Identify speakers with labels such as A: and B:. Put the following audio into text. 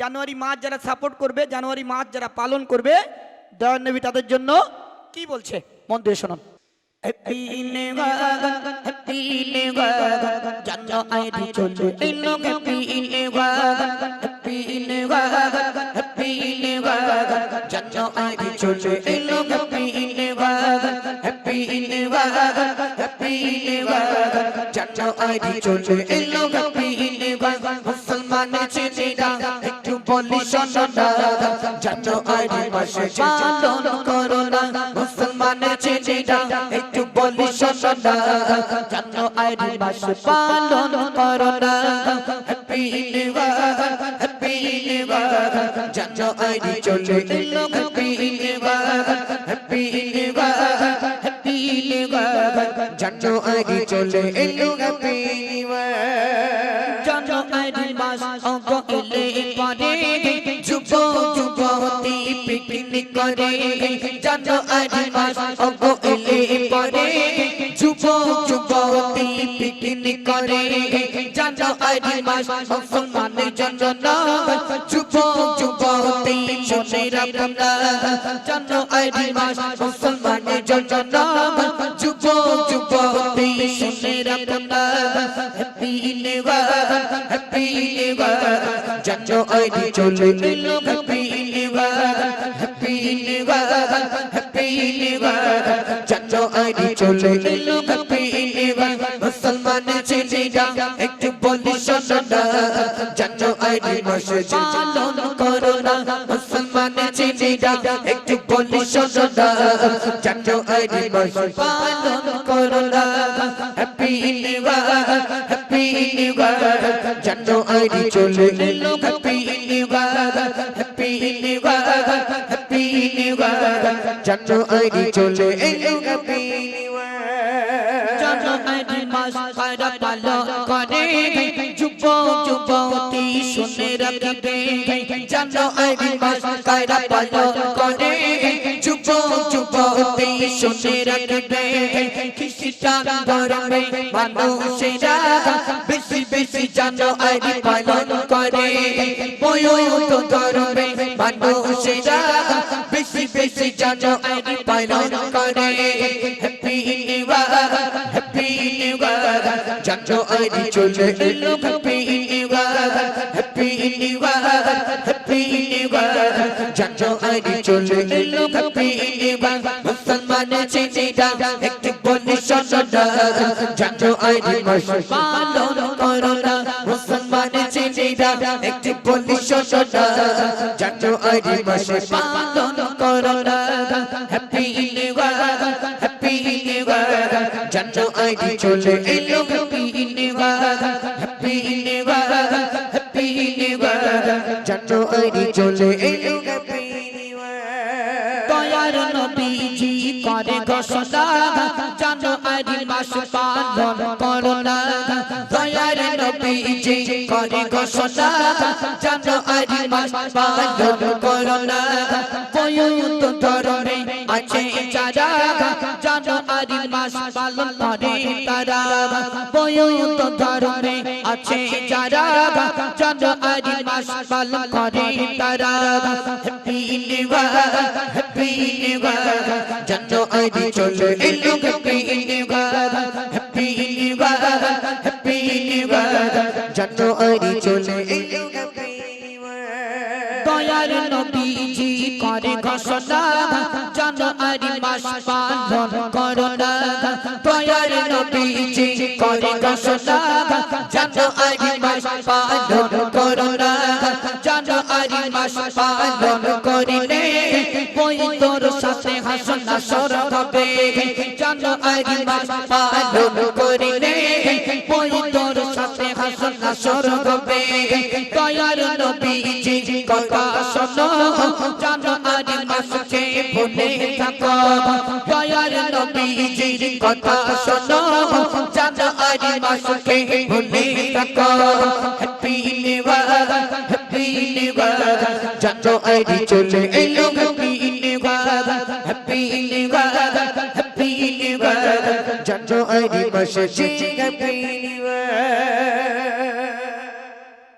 A: জানুয়ারি মাস যারা সাপোর্ট করবে, জানুয়ারি মাস যারা পালন করবে, দয়ার নবী তাদের জন্য কি বলছে মন দিয়ে শুনুন। Happy new year, happy new year, জানো আইডি চলে এলো, happy new year, happy new year, happy new year, জানো আইডি চলে এলো, happy new year, happy new year, happy new year, জানো আইডি চলে এলো, হ্যাপি নিউ ইয়ার। মুসলমানের ছেলেরা একটু বলি শোনো না, জানো আইডি মাসে পালন করো না। মুসলমানের ছেলেরা একটু বলি শোনো না, জানো আইডি মাসে পালন করো না। Happy new year, happy new year, জানো আইডি চলে এলো, happy new year, happy new year, happy new year, জানো আইডি চলে এলো, হ্যাপি নিউ ইয়ার। জানো আইডি মাস অঙ্ক এলে পরে যুবক যুবতী পিকনিক করে, জানো আইডি মাস অঙ্ক এলে পরে যুবক যুবতী পিকনিক করে, জানো আইডি মাস মুসলমানের জন্য না, যুবক যুবতী শুনে রাখুন না, জানো আইডি মাস মুসলমানের জন্য না, যুবক যুবতী শুনে রাখুন না। Happy new year, happy new year, জানো আইডি চলে এলো, happy new year, happy new year, happy new year, জানো আইডি চলে এলো, হ্যাপি নিউ ইয়ার। মুসলমানের ছেলেরা একটু বলি শোনো না, জানো আইডি মাসে পালন করো না। মুসলমানের ছেলেরা একটু বলি শোনো না, জানো আইডি মাসে পালন করো না। Happy new year, happy new year, জানো আইডি চলে এলো, happy new year, happy new year, happy new year, জানো আইডি চলে এলো, হ্যাপি নিউ ইয়ার। জানো আইডি মাস কারা পালন করে, যুবক যুবতী শুনে রাখবে, জানো আইডি মাস কারা পালন করে, যুবক যুবতী শুনে রাখবে। খ্রিস্টান ধর্মে মানুষেরা বেশি বেশি জানো আইডি পালন করে, বৌদ্ধ ধর্মে মানুষেরা বেশি বেশি জানো আইডি পালন করে। Happy new year, happy new year, জানো আইডি চলে এলো, happy new year, happy new year, happy new year, জানো আইডি চলে এলো, হ্যাপি নিউ ইয়ার। মুসলমানের ছেলেরা একটু বলি শোনো না, জানো আইডি মাসে পালন করো না। মুসলমানের ছেলেরা একটু বলি শোনো না, জানো আইডি মাসে পালন করো না। Happy new year, happy new year, জানো আইডি চলে এলো, happy new year, happy new year, happy new year, জানো আইডি চলে এলো, হ্যাপি নিউ ইয়ার। দয়ার নবীজি করে ঘোষণা, জানো আইডি মাস পালন করো না। দয়ার নবীজি করে ঘোষণা, জানো আইডি মাস পালন করো না। বৌদ্ধ ধর্মে আছে যারা, জানো আইডি মাস পালন করে তারা, বৌদ্ধ ধর্মে আছে যারা, জানো আইডি মাস পালন করে তারা। Happy new year, happy new year, জানো আইডি চলে এলো, happy new year, happy new year, happy new year, জানো আইডি চলে এলো, হ্যাপি নিউ ইয়ার। দয়ার নবীজি করে ঘোষণা, জানো আইডি মাস পালন করো না। দয়ার নবীজি করে ঘোষণা, জানো আইডি মাস পালন করো না। জানো আইডি মাস পালন করিলে বৌদ্ধর সাথে হাসন নাসর হবে, জানো আইডি মাস পালন করিলে বৌদ্ধর সাথে হাসন নাসর হবে। দয়ার নবীজি কথা শোনো, জানো আইডি মাসকে ভুলে থাকো। দয়ার নবীজি কথা শোনো, জানো আইডি মাসকে ভুলে থাকো। Happy new year, happy new year, জানো আইডি চলে এলো, happy new year, happy new year, happy new year, জানো আইডি মাসে হ্যাপি নিউ ইয়ার।